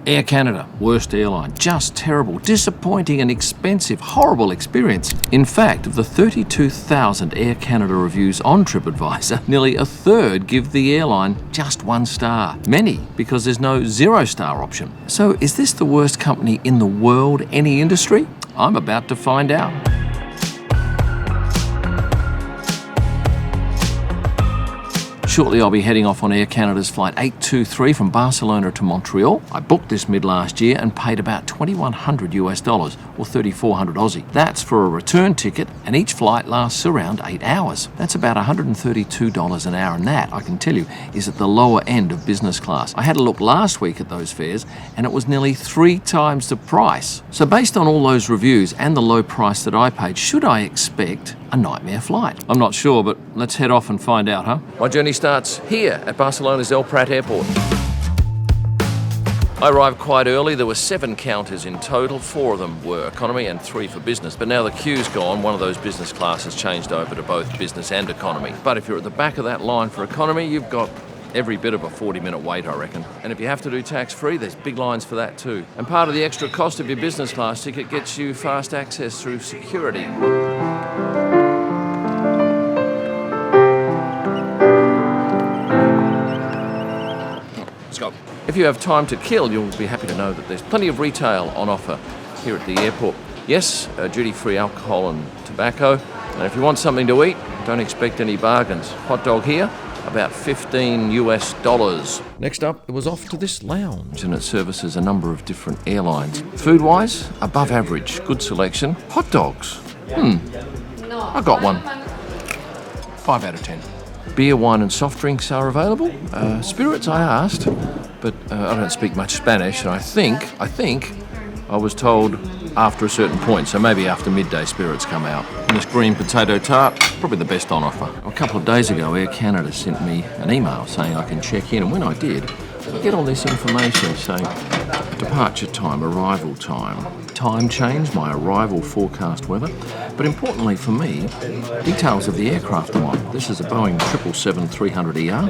Air Canada, worst airline, just terrible, disappointing and expensive, horrible experience. In fact, of the 32,000 Air Canada reviews on TripAdvisor, nearly a third give the airline just 1 star. Many because there's no 0-star option. So is this the worst company in the world, any industry? I'm about to find out. Shortly I'll be heading off on Air Canada's flight 823 from Barcelona to Montreal. I booked this mid last year and paid about $2,100 or 3,400 Aussie. That's for a return ticket, and each flight lasts around 8 hours. That's about $132 an hour, and that, I can tell you, is at the lower end of business class. I had a look last week at those fares and it was nearly 3 times the price. So based on all those reviews and the low price that I paid, should I expect a nightmare flight? I'm not sure, but let's head off and find out, huh? My journey starts here at Barcelona's El Prat Airport. I arrived quite early. There were 7 counters in total. 4 of them were economy and 3 for business. But now the queue's gone. One of those business classes changed over to both business and economy. But if you're at the back of that line for economy, you've got every bit of a 40-minute wait, I reckon. And if you have to do tax-free, there's big lines for that too. And part of the extra cost of your business class ticket gets you fast access through security. If you have time to kill, you'll be happy to know that there's plenty of retail on offer here at the airport. Yes, duty-free alcohol and tobacco. And if you want something to eat, don't expect any bargains. Hot dog here, about $15. Next up, it was off to this lounge, and it services a number of different airlines. Food-wise, above average, good selection. Hot dogs. I got one. 5 out of 10. Beer, wine and soft drinks are available. Spirits, I asked, but I don't speak much Spanish, and I think I was told after a certain point, so maybe after midday spirits come out. And this green potato tart, probably the best on offer. A couple of days ago, Air Canada sent me an email saying I can check in, and when I did, I get all this information saying departure time, arrival time change, my arrival forecast weather, but importantly for me, details of the aircraft I'm on. This is a Boeing 777-300ER.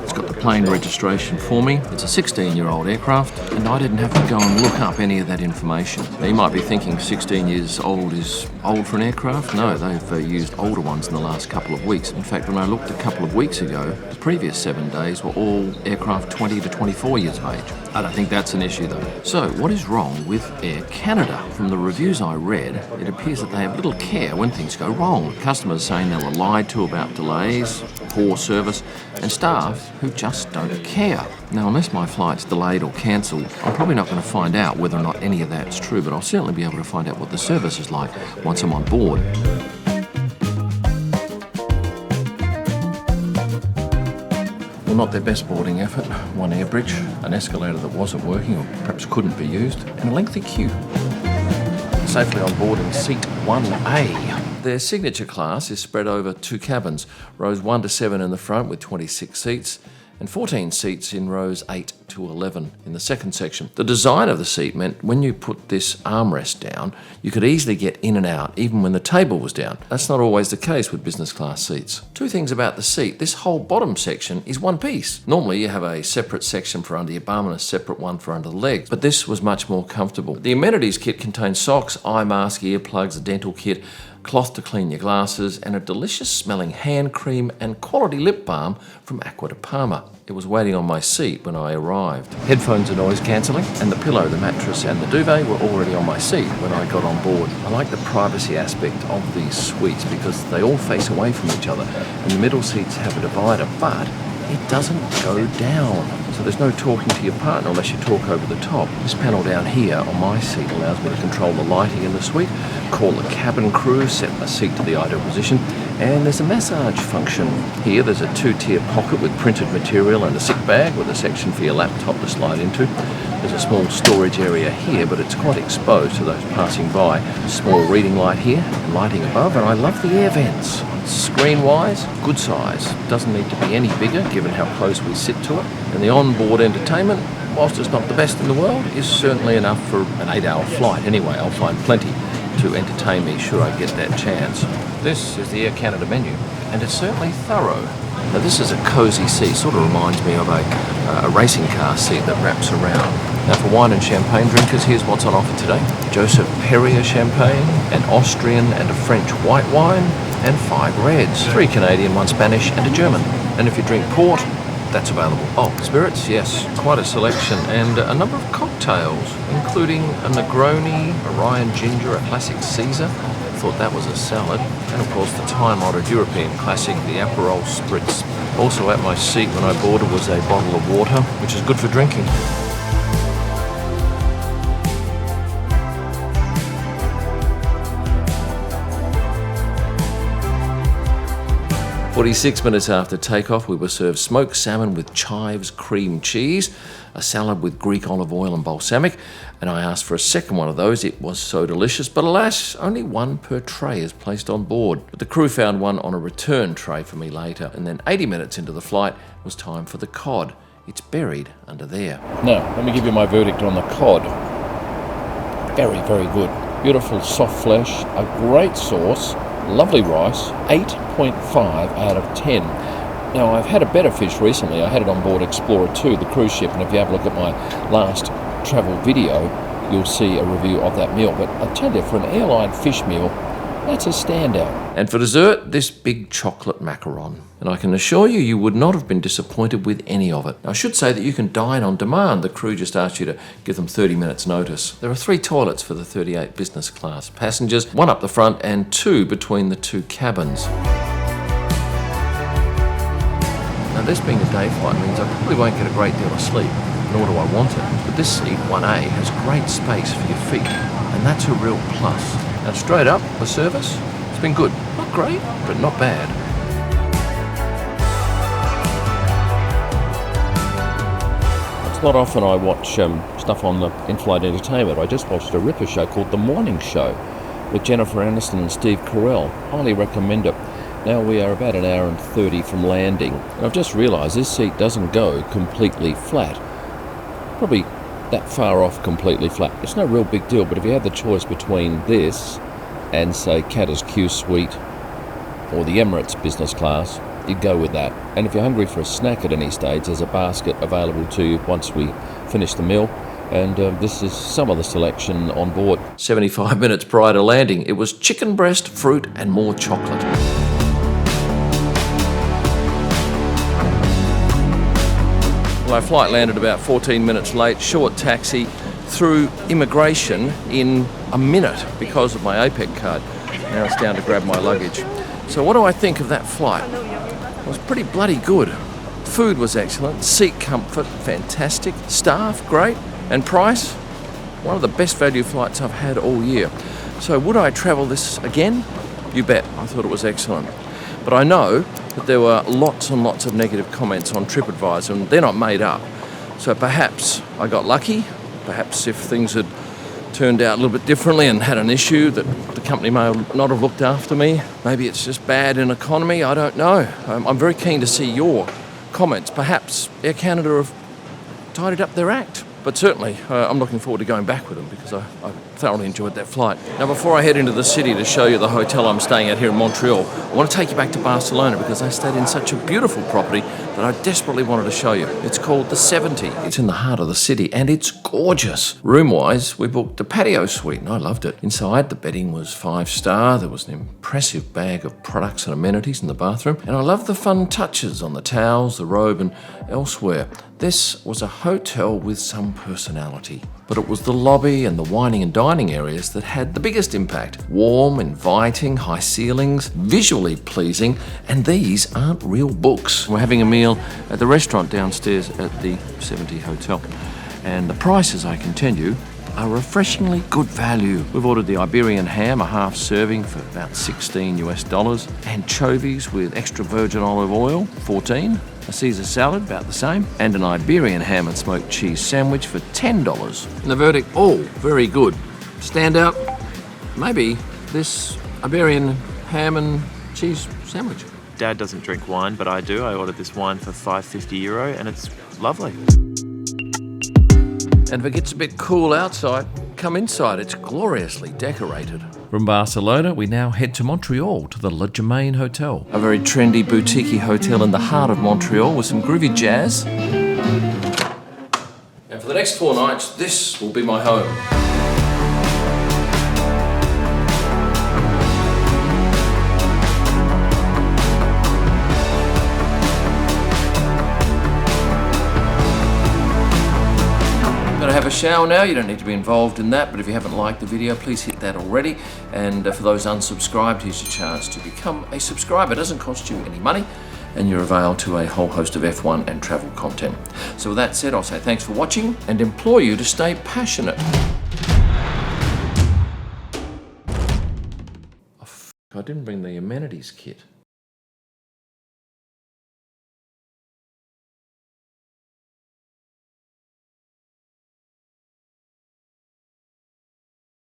It's got the plane registration for me. It's a 16-year-old aircraft, and I didn't have to go and look up any of that information. Now, you might be thinking 16 years old is old for an aircraft. No, they've used older ones in the last couple of weeks. In fact, when I looked a couple of weeks ago, the previous 7 days were all aircraft 20 to 24 years of age. I don't think that's an issue though. So, what is wrong with Air Canada? From the reviews I read, it appears that they have little care when things go wrong. Customers saying they were lied to about delays, poor service, and staff who just don't care. Now, unless my flight's delayed or cancelled, I'm probably not going to find out whether or not any of that's true, but I'll certainly be able to find out what the service is like once I'm on board. Well, not their best boarding effort. One air bridge, an escalator that wasn't working or perhaps couldn't be used, and a lengthy queue. Safely on board in seat 1A. Their signature class is spread over 2 cabins, rows 1 to 7 in the front with 26 seats, and 14 seats in rows 8 to 11 in the second section. The design of the seat meant when you put this armrest down, you could easily get in and out even when the table was down. That's not always the case with business class seats. 2 things about the seat. This whole bottom section is one piece. Normally you have a separate section for under your bum and a separate one for under the legs, but this was much more comfortable. The amenities kit contains socks, eye mask, earplugs, a dental kit, cloth to clean your glasses, and a delicious smelling hand cream and quality lip balm from Aqua de Parma. It was waiting on my seat when I arrived. Headphones are noise cancelling, and the pillow, the mattress and the duvet were already on my seat when I got on board. I like the privacy aspect of these suites because they all face away from each other, and the middle seats have a divider, but it doesn't go down. So there's no talking to your partner unless you talk over the top. This panel down here on my seat allows me to control the lighting in the suite, call the cabin crew, set my seat to the ideal position, and there's a massage function. Here there's a 2-tier pocket with printed material and a sick bag with a section for your laptop to slide into. There's a small storage area here, but it's quite exposed to those passing by. A small reading light here, and lighting above, and I love the air vents. Screen-wise, good size. Doesn't need to be any bigger given how close we sit to it. And the on-board entertainment, whilst it's not the best in the world, is certainly enough for an 8-hour flight anyway. I'll find plenty to entertain me should I get that chance. This is the Air Canada menu, and it's certainly thorough. Now this is a cosy seat, sort of reminds me of a racing car seat that wraps around. Now for For wine and champagne drinkers, here's what's on offer today. Joseph Perrier champagne, an Austrian and a French white wine, and 5 reds. 3 Canadian, 1 Spanish, and a German. And if you drink port, that's available. Oh, spirits, yes, quite a selection, and a number of cocktails, including a Negroni, a Ryan Ginger, a classic Caesar. Thought that was a salad, and of course the time-honoured European classic, the Aperol Spritz. Also at my seat when I boarded was a bottle of water, which is good for drinking. 46 minutes after takeoff, we were served smoked salmon with chives cream cheese, a salad with Greek olive oil and balsamic, and I asked for a second one of those. It was so delicious, but alas, only one per tray is placed on board. But the crew found one on a return tray for me later, and then 80 minutes into the flight, it was time for the cod. It's buried under there. Now, let me give you my verdict on the cod. Very, very good. Beautiful soft flesh, a great sauce, lovely rice, 8.5 out of 10. Now, I've had a better fish recently. I had it on board Explorer 2, the cruise ship, and if you have a look at my last travel video, you'll see a review of that meal. But I tell you, for an airline fish meal, that's a standout. And for dessert, this big chocolate macaron. And I can assure you, you would not have been disappointed with any of it. I should say that you can dine on demand. The crew just asked you to give them 30 minutes notice. There are 3 toilets for the 38 business class passengers, 1 up the front and 2 between the 2 cabins. Now, this being a day flight means I probably won't get a great deal of sleep, nor do I want it. But this seat, 1A, has great space for your feet, and that's a real plus. Now, straight up, the service, it's been good. Not great, but not bad. It's not often I watch stuff on the in-flight entertainment. I just watched a ripper show called The Morning Show with Jennifer Aniston and Steve Carell. Highly recommend it. Now we are about 1 hour and 30 from landing, and I've just realised this seat doesn't go completely flat. Probably that far off completely flat. It's no real big deal, but if you had the choice between this and, say, Qatar's Q Suite or the Emirates business class, you'd go with that. And if you're hungry for a snack at any stage, there's a basket available to you once we finish the meal. And this is some of the selection on board. 75 minutes prior to landing, it was chicken breast, fruit, and more chocolate. Well, our flight landed about 14 minutes late, short taxi through immigration in a minute because of my APEC card. Now it's down to grab my luggage. So what do I think of that flight? It was pretty bloody good. Food was excellent, seat comfort fantastic, staff great, and price, one of the best value flights I've had all year. So would I travel this again? You bet. I thought it was excellent. But I know that there were lots and lots of negative comments on TripAdvisor, and they're not made up. So perhaps I got lucky. Perhaps if things had turned out a little bit differently and had an issue that the company may not have looked after me. Maybe it's just bad in economy, I don't know. I'm very keen to see your comments. Perhaps Air Canada have tidied up their act. But certainly, I'm looking forward to going back with them because I thoroughly enjoyed that flight. Now, before I head into the city to show you the hotel I'm staying at here in Montreal, I want to take you back to Barcelona because I stayed in such a beautiful property that I desperately wanted to show you. It's called the 70. It's in the heart of the city and it's gorgeous. Room-wise, we booked a patio suite and I loved it. Inside, the bedding was 5-star. There was an impressive bag of products and amenities in the bathroom. And I love the fun touches on the towels, the robe and elsewhere. This was a hotel with some personality, but it was the lobby and the wining and dining areas that had the biggest impact. Warm, inviting, high ceilings, visually pleasing, and these aren't real books. We're having a meal at the restaurant downstairs at the 70 Hotel, and the prices, I can tell you, are refreshingly good value. We've ordered the Iberian ham, a half serving for about $16 US, anchovies with extra virgin olive oil, 14, a Caesar salad, about the same, and an Iberian ham and smoked cheese sandwich for $10. And the verdict, all very good. Standout, maybe this Iberian ham and cheese sandwich. Dad doesn't drink wine, but I do. I ordered this wine for €5.50 and it's lovely. And if it gets a bit cool outside, come inside. It's gloriously decorated. From Barcelona, we now head to Montreal to the Germain Hotel. A very trendy boutique hotel in the heart of Montreal with some groovy jazz. And for the next 4 nights, this will be my home. Have a shower now. You don't need to be involved in that, but if you haven't liked the video, please hit that already. And for those unsubscribed, here's your chance to become a subscriber. It doesn't cost you any money, and you're available to a whole host of F1 and travel content. So with that said, I'll say thanks for watching and implore you to stay passionate. I didn't bring the amenities kit.